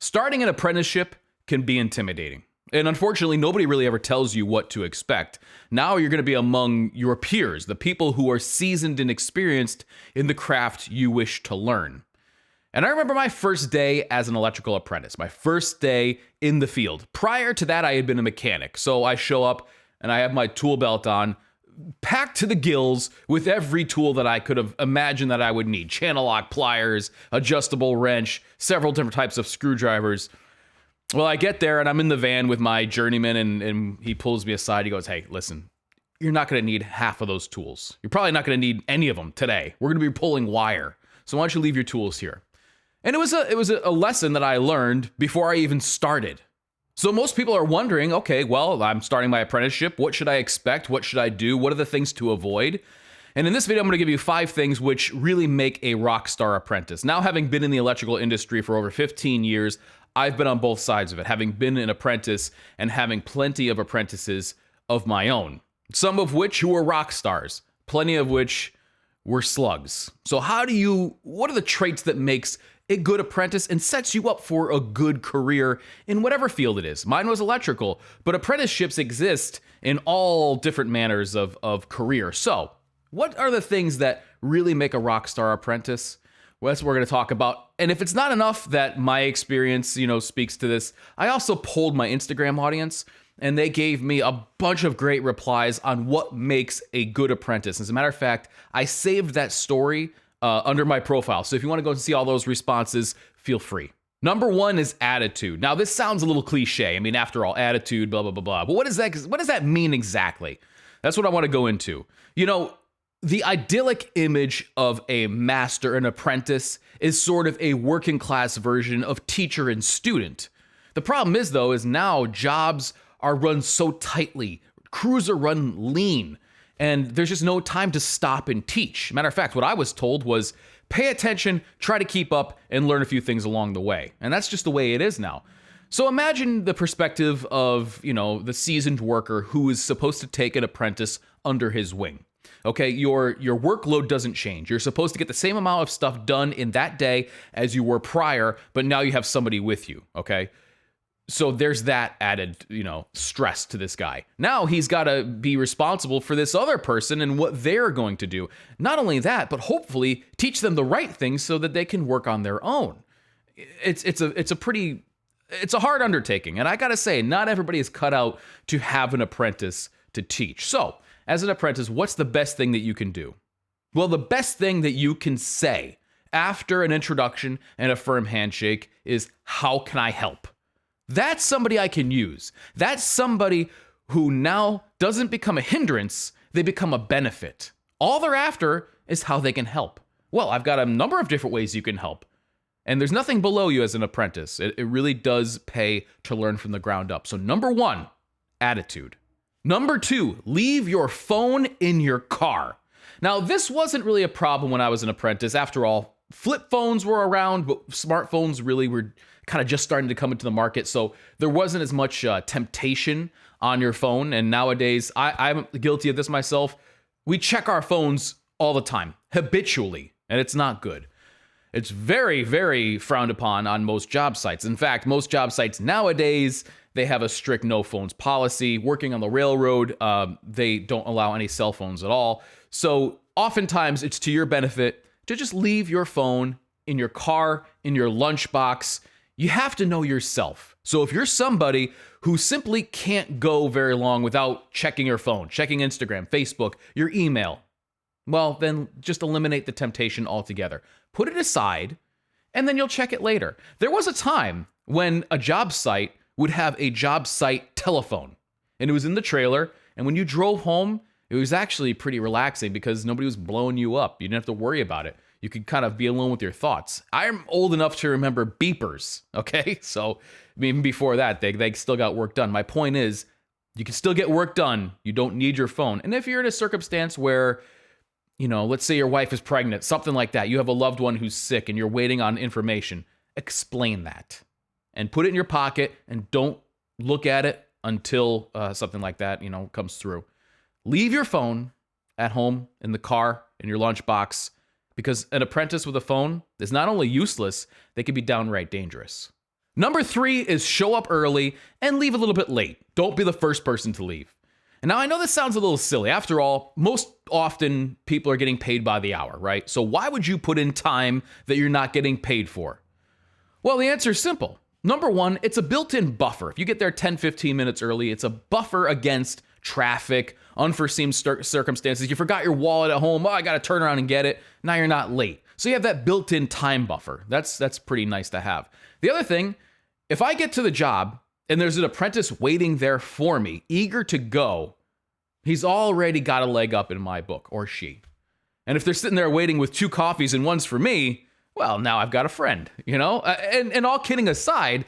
Starting an apprenticeship can be intimidating. And unfortunately, nobody really ever tells you what to expect. Now you're going to be among your peers, the people who are seasoned and experienced in the craft you wish to learn. And I remember my first day as an electrical apprentice, my first day in the field. Prior to that, I had been a mechanic. So I show up and I have my tool belt on, packed to the gills with every tool that I could have imagined that I would need. Channel lock pliers, adjustable wrench, several different types of screwdrivers. Well, I get there and I'm in the van with my journeyman and he pulls me aside. He goes, "Hey, listen, you're not going to need half of those tools. You're probably not going to need any of them today. We're going to be pulling wire. So why don't you leave your tools here?" And it was a lesson that I learned before I even started. So most people are wondering, okay, well, I'm starting my apprenticeship. What should I expect? What should I do? What are the things to avoid? And in this video, I'm going to give you 5 things which really make a rock star apprentice. Now, having been in the electrical industry for over 15 years, I've been on both sides of it, having been an apprentice and having plenty of apprentices of my own, some of which who were rock stars, plenty of which were slugs. So what are the traits that makes a good apprentice and sets you up for a good career in whatever field it is? Mine was electrical, but apprenticeships exist in all different manners of career. So what are the things that really make a rock star apprentice? Well, that's what we're going to talk about. And if it's not enough that my experience, speaks to this, I also polled my Instagram audience and they gave me a bunch of great replies on what makes a good apprentice. As a matter of fact, I saved that story under my profile. So if you want to go and see all those responses, feel free. Number 1 is attitude. Now, this sounds a little cliche. I mean, after all, attitude, blah, blah, blah, blah. But what does that mean exactly? That's what I want to go into. The idyllic image of a master and apprentice is sort of a working class version of teacher and student. The problem is, though, is now jobs are run so tightly, crews are run lean, and there's just no time to stop and teach. Matter of fact, what I was told was pay attention, try to keep up, and learn a few things along the way. And that's just the way it is now. So imagine the perspective of, the seasoned worker who is supposed to take an apprentice under his wing. Okay, your workload doesn't change. You're supposed to get the same amount of stuff done in that day as you were prior, but now you have somebody with you, okay? So there's that added, stress to this guy. Now he's got to be responsible for this other person and what they're going to do. Not only that, but hopefully teach them the right things so that they can work on their own. It's a hard undertaking. And I got to say, not everybody is cut out to have an apprentice to teach. So as an apprentice, what's the best thing that you can do? Well, the best thing that you can say after an introduction and a firm handshake is, "How can I help?" That's somebody I can use. That's somebody who now doesn't become a hindrance, they become a benefit. All they're after is how they can help. Well, I've got a number of different ways you can help. And there's nothing below you as an apprentice. It really does pay to learn from the ground up. So number 1, attitude. Number 2, leave your phone in your car. Now, this wasn't really a problem when I was an apprentice. After all, flip phones were around, but smartphones really were kind of just starting to come into the market. So there wasn't as much temptation on your phone. And nowadays, I'm guilty of this myself. We check our phones all the time, habitually, and it's not good. It's very, very frowned upon on most job sites. In fact, most job sites nowadays, they have a strict no phones policy. Working on the railroad, they don't allow any cell phones at all. So oftentimes it's to your benefit to just leave your phone in your car, in your lunchbox. You have to know yourself. So if you're somebody who simply can't go very long without checking your phone, checking Instagram, Facebook, your email, well, then just eliminate the temptation altogether. Put it aside, and then you'll check it later. There was a time when a job site would have a job site telephone, and it was in the trailer, and when you drove home, it was actually pretty relaxing because nobody was blowing you up. You didn't have to worry about it. You could kind of be alone with your thoughts. I'm old enough to remember beepers, okay? So even before that, they still got work done. My point is, you can still get work done. You don't need your phone. And if you're in a circumstance where, let's say your wife is pregnant, something like that, you have a loved one who's sick and you're waiting on information, explain that. And put it in your pocket and don't look at it until something like that, comes through. Leave your phone at home, in the car, in your lunchbox, because an apprentice with a phone is not only useless, they can be downright dangerous. Number 3 is show up early and leave a little bit late. Don't be the first person to leave. And now I know this sounds a little silly. After all, most often people are getting paid by the hour, right? So why would you put in time that you're not getting paid for? Well, the answer is simple. Number 1, it's a built-in buffer. If you get there 10, 15 minutes early, it's a buffer against traffic, unforeseen circumstances. You forgot your wallet at home. Oh, I got to turn around and get it. Now you're not late. So you have that built-in time buffer. That's pretty nice to have. The other thing, if I get to the job and there's an apprentice waiting there for me, eager to go, he's already got a leg up in my book, or she. And if they're sitting there waiting with 2 coffees and one's for me, well, now I've got a friend, And all kidding aside,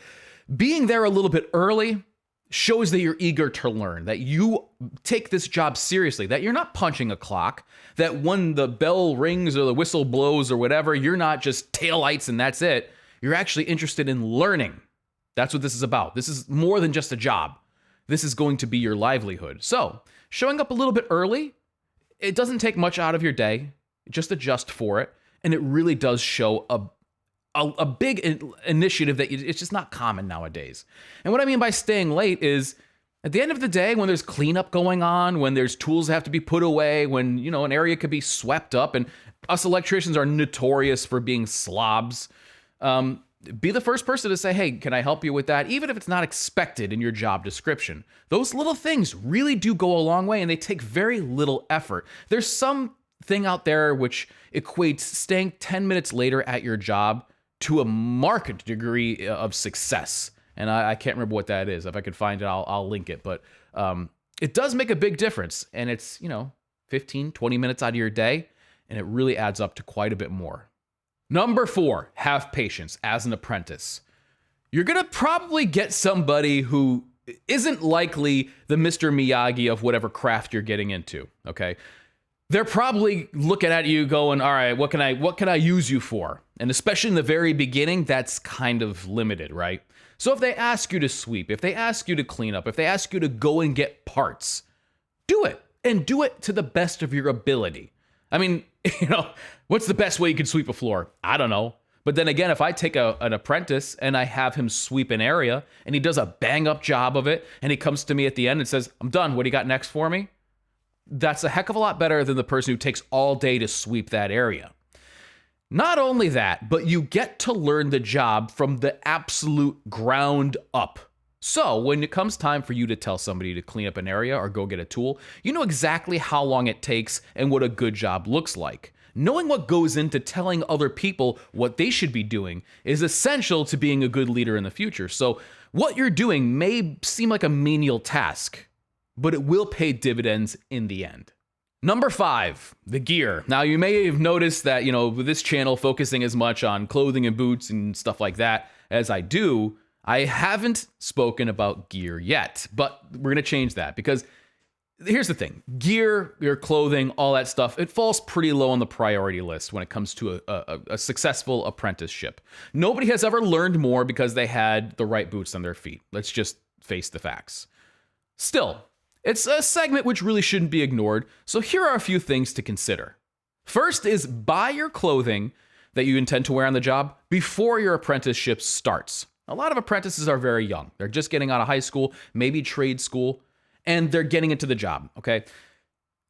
being there a little bit early shows that you're eager to learn, that you take this job seriously, that you're not punching a clock, that when the bell rings or the whistle blows or whatever, you're not just taillights and that's it. You're actually interested in learning. That's what this is about. This is more than just a job. This is going to be your livelihood. So showing up a little bit early, it doesn't take much out of your day. Just adjust for it. And it really does show a big initiative that it's just not common nowadays. And what I mean by staying late is at the end of the day, when there's cleanup going on, when there's tools that have to be put away, when, an area could be swept up, and us electricians are notorious for being slobs, be the first person to say, hey, can I help you with that? Even if it's not expected in your job description. Those little things really do go a long way, and they take very little effort. There's some thing out there which equates staying 10 minutes later at your job to a marked degree of success. And I can't remember what that is. If I could find it, I'll link it. But it does make a big difference. And it's, 15, 20 minutes out of your day. And it really adds up to quite a bit more. Number 4, have patience as an apprentice. You're going to probably get somebody who isn't likely the Mr. Miyagi of whatever craft you're getting into, okay? They're probably looking at you going, all right, what can I use you for? And especially in the very beginning, that's kind of limited, right? So if they ask you to sweep, if they ask you to clean up, if they ask you to go and get parts, do it, and do it to the best of your ability. I mean, what's the best way you can sweep a floor? I don't know. But then again, if I take an apprentice and I have him sweep an area and he does a bang up job of it and he comes to me at the end and says, I'm done, what do you got next for me? That's a heck of a lot better than the person who takes all day to sweep that area. Not only that, but you get to learn the job from the absolute ground up. So when it comes time for you to tell somebody to clean up an area or go get a tool, you know exactly how long it takes and what a good job looks like. Knowing what goes into telling other people what they should be doing is essential to being a good leader in the future. So what you're doing may seem like a menial task, but it will pay dividends in the end. Number 5, the gear. Now, you may have noticed that, with this channel focusing as much on clothing and boots and stuff like that as I do, I haven't spoken about gear yet, but we're going to change that because here's the thing. Gear, your clothing, all that stuff, it falls pretty low on the priority list when it comes to a successful apprenticeship. Nobody has ever learned more because they had the right boots on their feet. Let's just face the facts. Still, it's a segment which really shouldn't be ignored, so here are a few things to consider. First is buy your clothing that you intend to wear on the job before your apprenticeship starts. A lot of apprentices are very young. They're just getting out of high school, maybe trade school, and they're getting into the job, okay?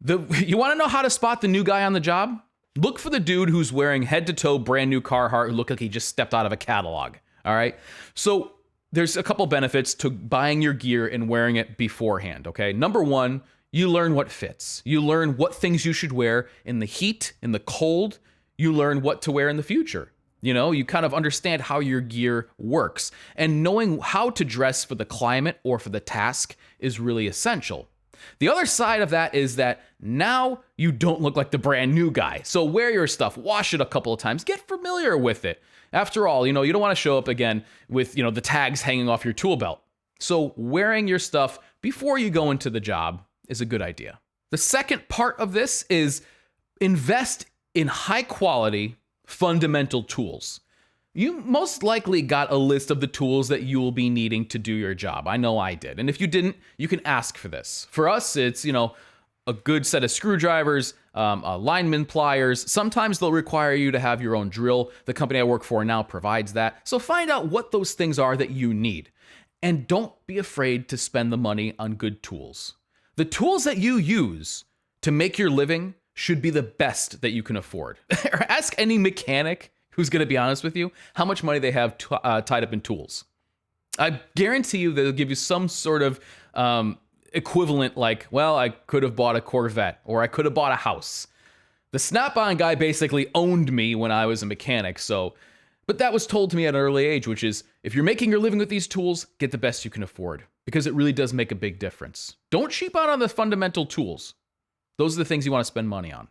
You want to know how to spot the new guy on the job? Look for the dude who's wearing head-to-toe brand new Carhartt who look like he just stepped out of a catalog, all right? So there's a couple benefits to buying your gear and wearing it beforehand, okay? Number 1, you learn what fits. You learn what things you should wear in the heat, in the cold. You learn what to wear in the future. You kind of understand how your gear works. And knowing how to dress for the climate or for the task is really essential. The other side of that is that now you don't look like the brand new guy. So wear your stuff, wash it a couple of times, get familiar with it. After all, you don't want to show up again with, the tags hanging off your tool belt. So wearing your stuff before you go into the job is a good idea. The second part of this is invest in high quality, fundamental tools. You most likely got a list of the tools that you will be needing to do your job. I know I did. And if you didn't, you can ask for this. For us, it's, a a good set of screwdrivers, lineman pliers. Sometimes they'll require you to have your own drill. The company I work for now provides that. So find out what those things are that you need. And don't be afraid to spend the money on good tools. The tools that you use to make your living should be the best that you can afford. Ask any mechanic who's going to be honest with you how much money they have tied up in tools. I guarantee you they'll give you some sort of equivalent like, well, I could have bought a Corvette or I could have bought a house. The Snap-on guy basically owned me when I was a mechanic, but that was told to me at an early age, which is if you're making your living with these tools, get the best you can afford because it really does make a big difference. Don't cheap out on the fundamental tools. Those are the things you want to spend money on.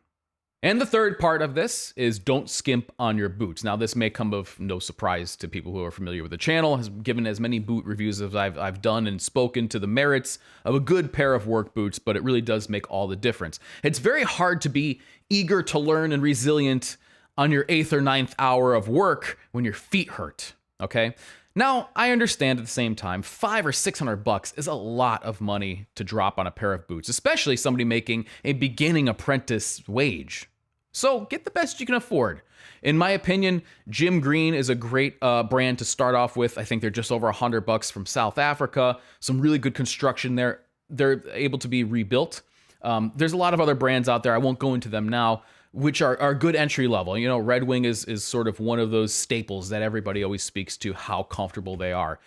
And the third part of this is don't skimp on your boots. Now, this may come of no surprise to people who are familiar with the channel. Has given as many boot reviews as I've done and spoken to the merits of a good pair of work boots, but it really does make all the difference. It's very hard to be eager to learn and resilient on your 8th or 9th hour of work when your feet hurt, okay? Now, I understand at the same time, $500 or $600 is a lot of money to drop on a pair of boots, especially somebody making a beginning apprentice wage. So get the best you can afford. In my opinion, Jim Green is a great brand to start off with. I think they're just over $100 from South Africa. Some really good construction there. They're able to be rebuilt. There's a lot of other brands out there. I won't go into them now, which are good entry level. You know, Red Wing is sort of one of those staples that everybody always speaks to how comfortable they are.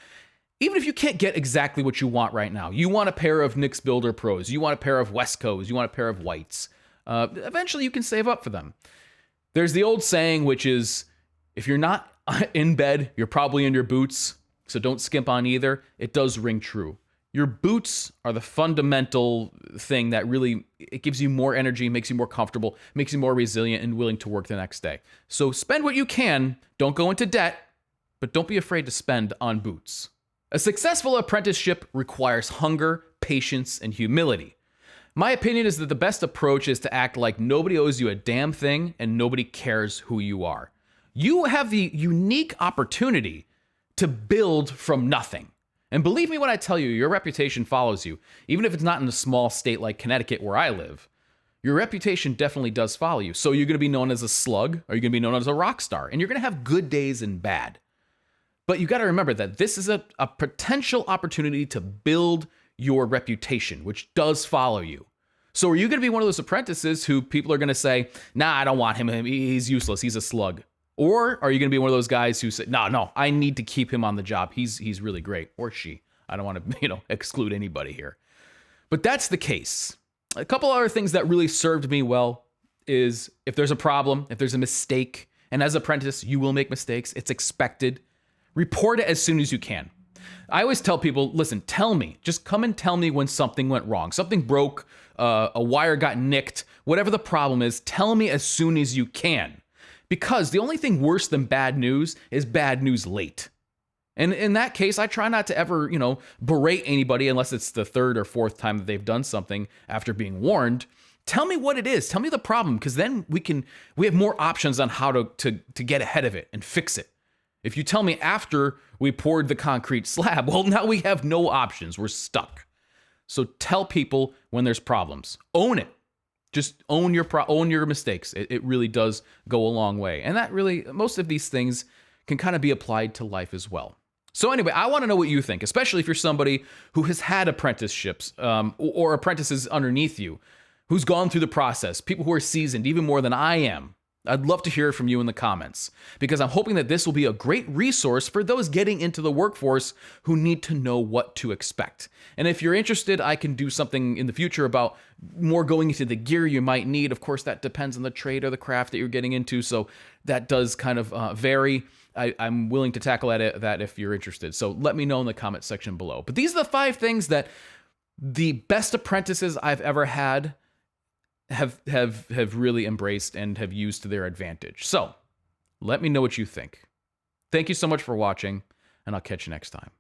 Even if you can't get exactly what you want right now, you want a pair of Nix Builder Pros, you want a pair of Westcos, you want a pair of Whites. Eventually you can save up for them. There's the old saying, which is, if you're not in bed, you're probably in your boots, so don't skimp on either. It does ring true. Your boots are the fundamental thing that really, it gives you more energy, makes you more comfortable, makes you more resilient and willing to work the next day. So spend what you can, don't go into debt, but don't be afraid to spend on boots. A successful apprenticeship requires hunger, patience, and humility. My opinion is that the best approach is to act like nobody owes you a damn thing and nobody cares who you are. You have the unique opportunity to build from nothing. And believe me when I tell you, your reputation follows you. Even if it's not in a small state like Connecticut where I live, your reputation definitely does follow you. So you're going to be known as a slug, or you're going to be known as a rock star, and you're going to have good days and bad. But you got to remember that this is a potential opportunity to build your reputation, which does follow you. So are you going to be one of those apprentices who people are going to say, nah, I don't want him. He's useless. He's a slug. Or are you going to be one of those guys who say, no, I need to keep him on the job. He's really great. Or she. I don't want to, exclude anybody here. But that's the case. A couple other things that really served me well is if there's a problem, if there's a mistake, and as an apprentice, you will make mistakes. It's expected. Report it as soon as you can. I always tell people, listen, tell me. Just come and tell me when something went wrong. Something broke, a wire got nicked, whatever the problem is, tell me as soon as you can. Because the only thing worse than bad news is bad news late. And in that case, I try not to ever, berate anybody unless it's the third or fourth time that they've done something after being warned. Tell me what it is. Tell me the problem, because then we have more options on how to get ahead of it and fix it. If you tell me after we poured the concrete slab, well, now we have no options. We're stuck. So tell people when there's problems. Own it. Just own your mistakes. It really does go a long way. And that really, most of these things can kind of be applied to life as well. So anyway, I want to know what you think, especially if you're somebody who has had apprenticeships or apprentices underneath you, who's gone through the process, people who are seasoned even more than I am. I'd love to hear from you in the comments, because I'm hoping that this will be a great resource for those getting into the workforce who need to know what to expect. And if you're interested, I can do something in the future about more going into the gear you might need. Of course, that depends on the trade or the craft that you're getting into, so that does kind of vary. I'm willing to tackle that if you're interested. So let me know in the comment section below. But these are the 5 things that the best apprentices I've ever had have really embraced and have used to their advantage. So let me know what you think. Thank you so much for watching, and I'll catch you next time.